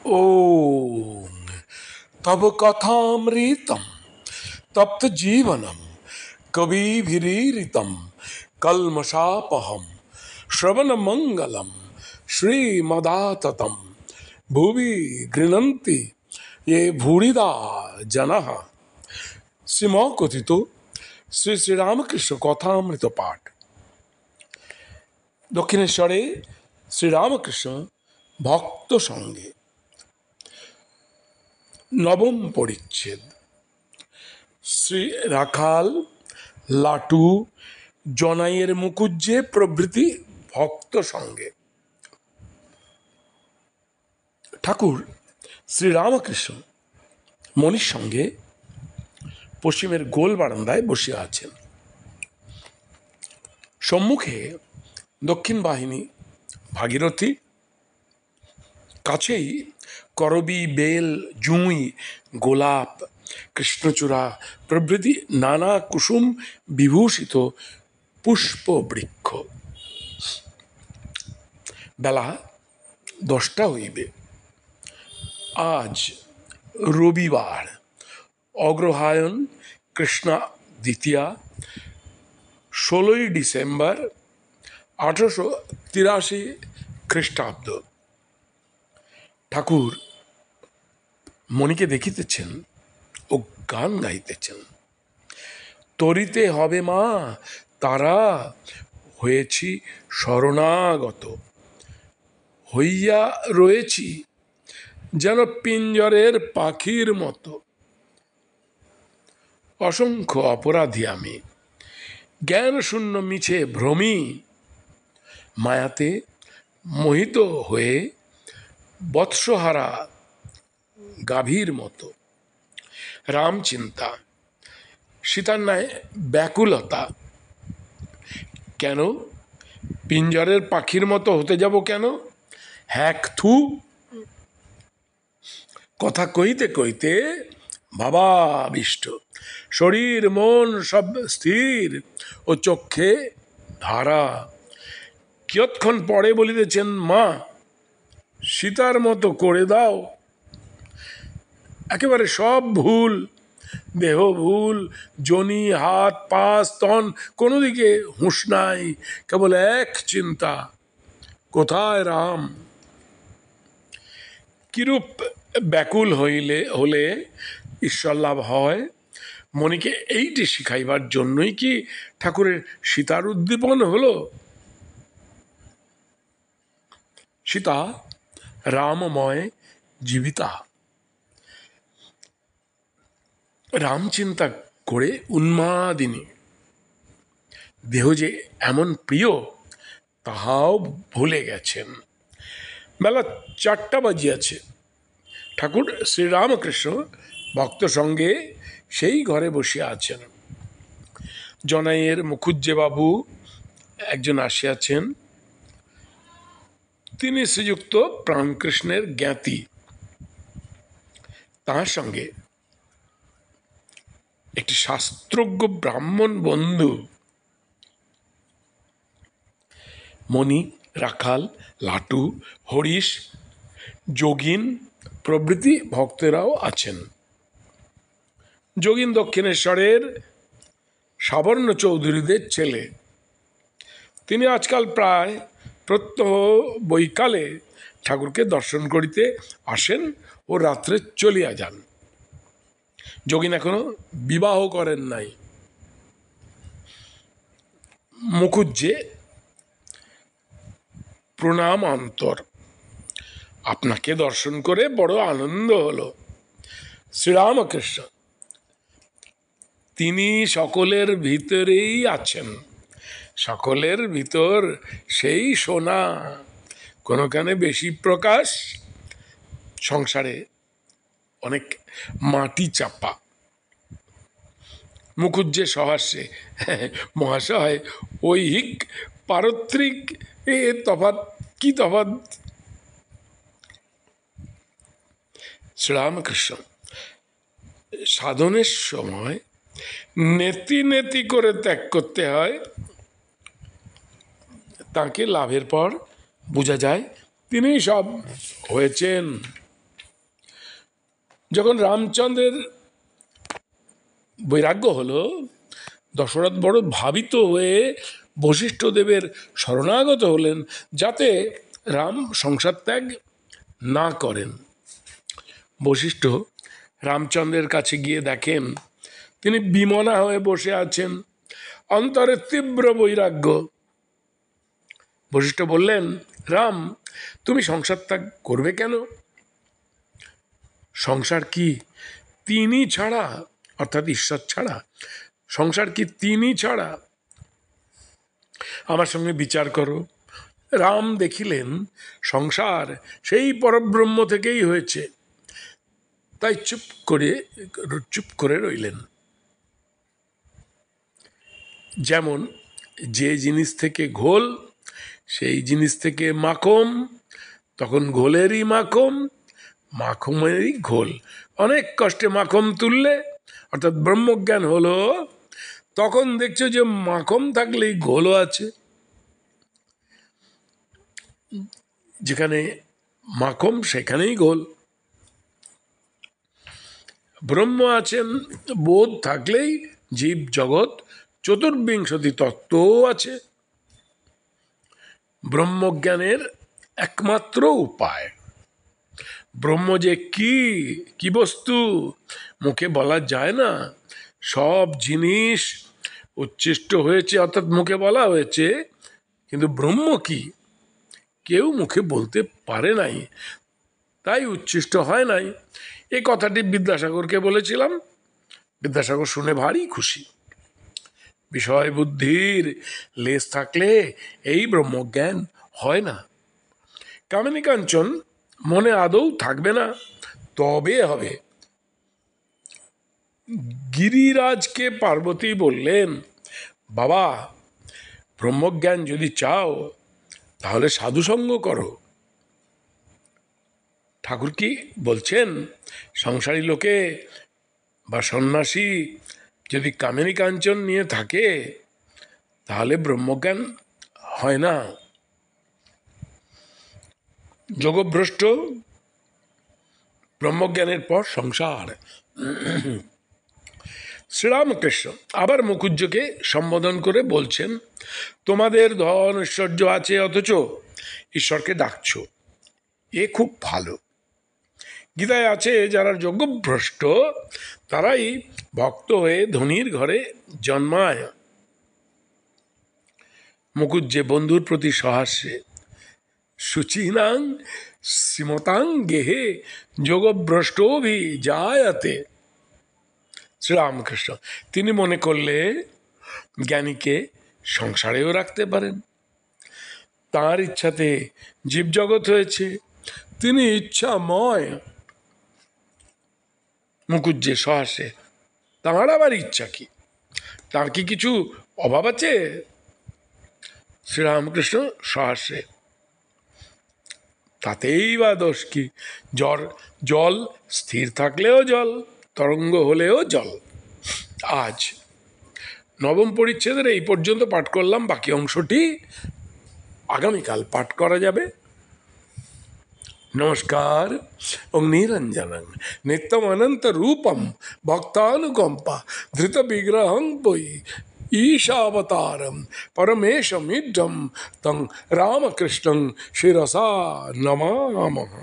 ॐ तव कथामृतं तप्त जीवनं कविभिरीरितं कल्मषापहं श्रवणमङ्गलं श्रीमदाततं भुवि गृह्णन्ति ये भूरिदा जनः। শ্রীমকথিত শ্রী শ্রীরামকৃষ্ণ কথামৃত পাঠ। দক্ষিণেশ্বরে শ্রীরামকৃষ্ণ ভক্ত সঙ্গে নবম পরিচ্ছেদ। শ্রী রাখাল, লাটু, জনাইয়ের মুকুজ্জে প্রভৃতি ভক্ত সঙ্গে। ঠাকুর শ্রীরামকৃষ্ণ মণির সঙ্গে পশ্চিমের গোল বারান্দায় বসিয়া আছেন। সম্মুখে দক্ষিণ বাহিনী ভাগীরথী, কাছেই করবী, বেল, জুঁই, গোলাপ, কৃষ্ণচূড়া প্রভৃতি নানা কুসুম বিভূষিত পুষ্প বৃক্ষ। বেলা 10টা হইবে। আজ রবিবার, অগ্রহায়ণ কৃষ্ণা দ্বিতীয়া, 16ই ডিসেম্বর 1883 খ্রিস্টাব্দ। ঠাকুর মণিকে দেখিতেছেন ও গান গাইতেছেন। তরিতে হবে মা তারা, হয়েছি শরণাগত, হইয়া রয়েছি যেন পিঞ্জরের পাখির মতো। অসংখ্য অপরাধী আমি, জ্ঞান শূন্য মিছে ভ্রমী, মায়াতে মোহিত হয়ে বৎসহারা গাভীর মতো। রাম চিন্তা, সীতার ন্যায় ব্যাকুলতা। কেন পিঞ্জরের পাখির মতো হতে যাব কেন? হ্যাক থু। কথা কইতে কইতে ভাবাবিষ্ট, শরীর মন সব স্থির ও চক্ষে ধারা। কিয়ৎক্ষণ পরে বলিতেছেন, মা সীতার মতো করে দাও। একেবারে সব ভুল, দেহ ভুল, যোনি, হাত, পা, স্তন, কোনো দিকে হুঁশ নাই, কেবল এক চিন্তা, কোথায় রাম? কিরূপ ব্যাকুল হলে ঈশ্বর লাভ হয়? মণিকে এইটি শিখাইবার জন্যই কি ঠাকুরের সীতার উদ্দীপন হলো? সীতা রামময় জীবিতা। রাম চিন্তা করে উন্মাদিনী। দেহ যে এমন প্রিয় তাহাও ভুলে গেছেন। বেলা 4টা বাজিয়াছে। ঠাকুর শ্রীরামকৃষ্ণ ভক্ত সঙ্গে সেই ঘরে বসিয়া আছেন। জনাইয়ের মুকুজ্জে বাবু একজন আসিয়াছেন। তিনি শ্রীযুক্ত প্রাণকৃষ্ণের জ্ঞাতি। তাঁর সঙ্গে একটি শাস্ত্রজ্ঞ ব্রাহ্মণ বন্ধু। মণি, রাখাল, লাটু, হরিশ, যোগিন প্রভৃতি ভক্তেরাও আছেন। যোগিন দক্ষিণেশ্বরের সাবর্ণ চৌধুরীদের ছেলে। তিনি আজকাল প্রায় প্রত্যহ বৈকালে ঠাকুরকে দর্শন করিতে আসেন ও রাত্রে চলিয়া যান। যোগিন এখনো বিবাহ করেন নাই। মুকুজ্জে, প্রণাম অন্তর, আপনাকে দর্শন করে বড় আনন্দ হলো। শ্রীরামকৃষ্ণ, তিনি সকলের ভিতরেই আছেন। সকলের ভিতর সেই সোনা, কোনোখানে বেশি প্রকাশ। সংসারে অনেক মাটি চাপা। মুকুজ্জে সহাস্যে, মহাশয় ঐহিক পারত্রিক এ তফাৎ কি তফাৎ? শ্রীরামকৃষ্ণ, সাধনের সময় নেতি নেতি করে ত্যাগ করতে হয়। তাকে লাভের পর বোঝা যায় তিনি সব হয়েছেন। যখন রামচন্দ্রের বৈরাগ্য হলো, দশরথ বড় ভাবিত হয়ে বশিষ্ঠ দেবের শরণাগত হলেন যাতে রাম সংসার ত্যাগ না করেন। বশিষ্ঠ রামচন্দ্রের কাছে গিয়ে দেখেন তিনি বিমনা হয়ে বসে আছেন, অন্তরে তীব্র বৈরাগ্য। বশিষ্ঠ বললেন, রাম, তুমি সংসার ত্যাগ করবে কেন? সংসার কি তিনি ছাড়া, অর্থাৎ ঈশ্বর ছাড়া? সংসার কি তিনি ছাড়া? আমার সঙ্গে বিচার করো। রাম দেখিলেন সংসার সেই পরব্রহ্ম থেকেই হয়েছে, তাই চুপ করে রইলেন। যেমন যে জিনিস থেকে ঘোল, সেই জিনিস থেকে মাখন, তখন ঘোলেরই মাখন, মাখনেরই ঘোল। অনেক কষ্টে মাখন তুললে, অর্থাৎ ব্রহ্মজ্ঞান হলো, তখন দেখছো যে মাখন থাকলেই ঘোলও আছে। যেখানে মাখন সেখানেই ঘোল। ব্রহ্ম আছেন বোধ থাকলেই জীব জগৎ চতুর্বিংশতি তত্ত্বও আছে। ব্রহ্মজ্ঞানের একমাত্র উপায়, ব্রহ্ম যে কি বস্তু মুখে বলা যায় না। সব জিনিস উচ্ছিষ্ট হয়েছে, অর্থাৎ মুখে বলা হয়েছে, কিন্তু ব্রহ্ম কি কেউ মুখে বলতে পারে নাই, তাই উচ্ছিষ্ট হয় নাই। এই কথাটি বিদ্যাসাগরকে বলেছিলাম, বিদ্যাসাগর শুনে ভারী খুশি। বিষয় বুদ্ধির লেশ থাকলে এই ব্রহ্মজ্ঞান হয় না। কামিনী কাঞ্চন মনে আদৌ থাকবে না, তবে হবে। গিরিরাজকে পার্বতী বললেন, বাবা, ব্রহ্মজ্ঞান যদি চাও তাহলে সাধুসঙ্গ করো। ঠাকুর কি বলছেন, সংসারী লোকে বা সন্ন্যাসী যদি কামিনী কাঞ্চন নিয়ে থাকে তাহলে ব্রহ্মজ্ঞান হয় না। যোগভ্রষ্ট ব্রহ্মজ্ঞানের পর সংসার। শ্রীরামকৃষ্ণ আবার মুকুজ্জকে সম্বোধন করে বলছেন, তোমাদের ধন ঐশ্বর্য আছে অথচ ঈশ্বরকে ডাকছো, এ খুব ভালো। গীতায় আছে যারা যোগভ্রষ্ট তারাই ভক্ত হয়ে ধনীর ঘরে জন্মায়। মুকুজ্জে বন্ধুর প্রতি সহাস্যে, শুচিনাং শ্রীমতাং গেহে যোগভ্রষ্টভি জায়তে। শ্রীরামকৃষ্ণ তিনি মনে করলে জ্ঞানীকে সংসারেও রাখতে পারেন। তাঁর ইচ্ছাতে জীবজগৎ হয়েছে, তিনি ইচ্ছাময়। মুকুজ্জে সহাস্যে, তাঁর আবার ইচ্ছা কি? তাঁর কি কিছু অভাব আছে? শ্রীরামকৃষ্ণ সহাস্যে, তাতেই বা দোষ কি? জল স্থির থাকলেও জল, তরঙ্গ হলেও জল। আজ নবম পরিচ্ছেদের এই পর্যন্ত পাঠ করলাম, বাকি অংশটি আগামীকাল পাঠ করা যাবে। নমস্কার। ওং নিরঞ্জনং নিত্যম অনন্ত রূপম ভক্তানুকম্পা ধৃত বিগ্রহং পৈ ঈশাবতারম পরমেশমিড্ঢম তং রামকৃষ্ণং শিরসা নমামः।